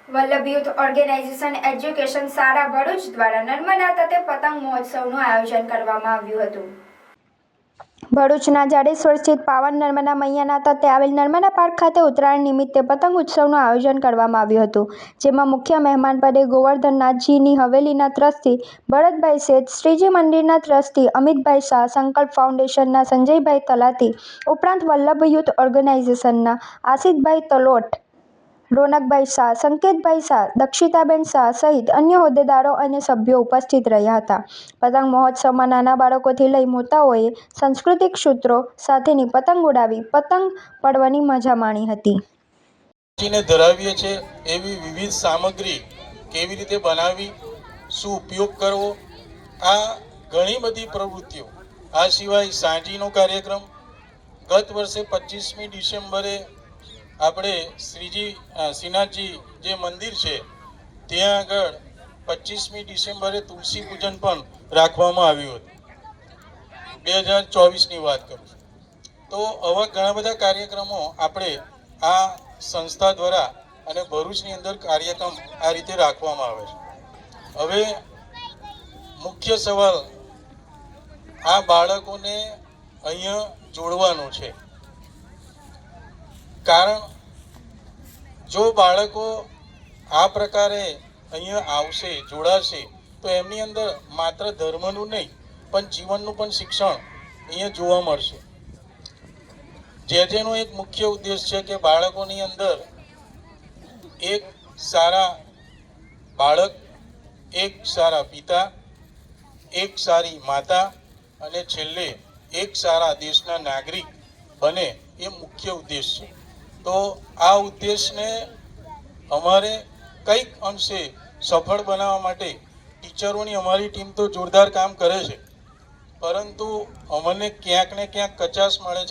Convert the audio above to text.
Vallabh youth organisation education શાળા ભરૂચ દ્વારા નર્મદા તટે પતંગ મહોત્સવનું આયોજન કરવામાં આવ્યું હતું। ભરૂચના જાડેશ્વર સ્થિત પાવન નર્મદા મૈયાના તટે આવેલ નર્મદા પાર્ક ખાતે ઉત્તરાયણ નિમિત્તે પતંગ ઉત્સવનું આયોજન કરવામાં આવ્યું હતું, જેમાં મુખ્ય મહેમાન પદે ગોવર્ધનનાથજીની હવેલીના ટ્રસ્ટી ભરતભાઈ શેઠ, શ્રીજી મંદિરના ટ્રસ્ટી અમિતભાઈ શાહ, સંકલ્પ ફાઉન્ડેશનના સંજયભાઈ તલાટી ઉપરાંત વલ્લભ યુથ ઓર્ગેનાઇઝેશનના આશિષભાઈ તલોટ, રોનકભાઈ શાહ, સંકેતભાઈ શાહ, દક્ષિતાબેન શાહ સહિત અન્ય હોદ્દેદારો અને સભ્યો ઉપસ્થિત રહ્યા હતા। પતંગ મહોત્સવમાં નાના બાળકોથી લઈ મોટાઓએ સાંસ્કૃતિક સૂત્રો સાથેની પતંગ ઉડાવી પતંગ પડવાની મજા માણી હતી। ધરાવીએ છે એવી વિવિધ સામગ્રી કેવી રીતે બનાવી, શું ઉપયોગ કરવો, આ ઘણી બધી પ્રવૃત્તિઓ। આ સિવાય સાંજીનો કાર્યક્રમ ગત વર્ષે 25મી ડિસેમ્બરે આપણે શ્રીનાથજી જે મંદિર છે ત્યાં આગળ 25મી ડિસેમ્બરે તુલસી પૂજન પણ રાખવામાં આવ્યું હતું। 2024ની વાત કરું છું તો આવા ઘણા બધા કાર્યક્રમો આપણે આ સંસ્થા દ્વારા અને ભરૂચની અંદર કાર્યક્રમ આ રીતે રાખવામાં આવે છે। હવે મુખ્ય સવાલ આ બાળકોને અહીંયા જોડવાનું છે, કારણ જો બાળકો આ પ્રકારે અહીંયા આવશે, જોડાશે તો એમની અંદર માત્ર ધર્મનું નહીં પણ જીવનનું પણ શિક્ષણ અહીંયા જોવા મળશે। જેનો એક મુખ્ય ઉદ્દેશ છે કે બાળકોની અંદર એક સારા બાળક, એક સારા પિતા, એક સારી માતા અને છેલ્લે એક સારા દેશના નાગરિક બને એ મુખ્ય ઉદ્દેશ છે। તો આ ઉદ્દેશને અમારે કંઈક અંશે સફળ બનાવવા માટે ટીચરોની અમારી ટીમ તો જોરદાર કામ કરે છે, પરંતુ અમને ક્યાંક ને ક્યાંક કચાશ મળે છે।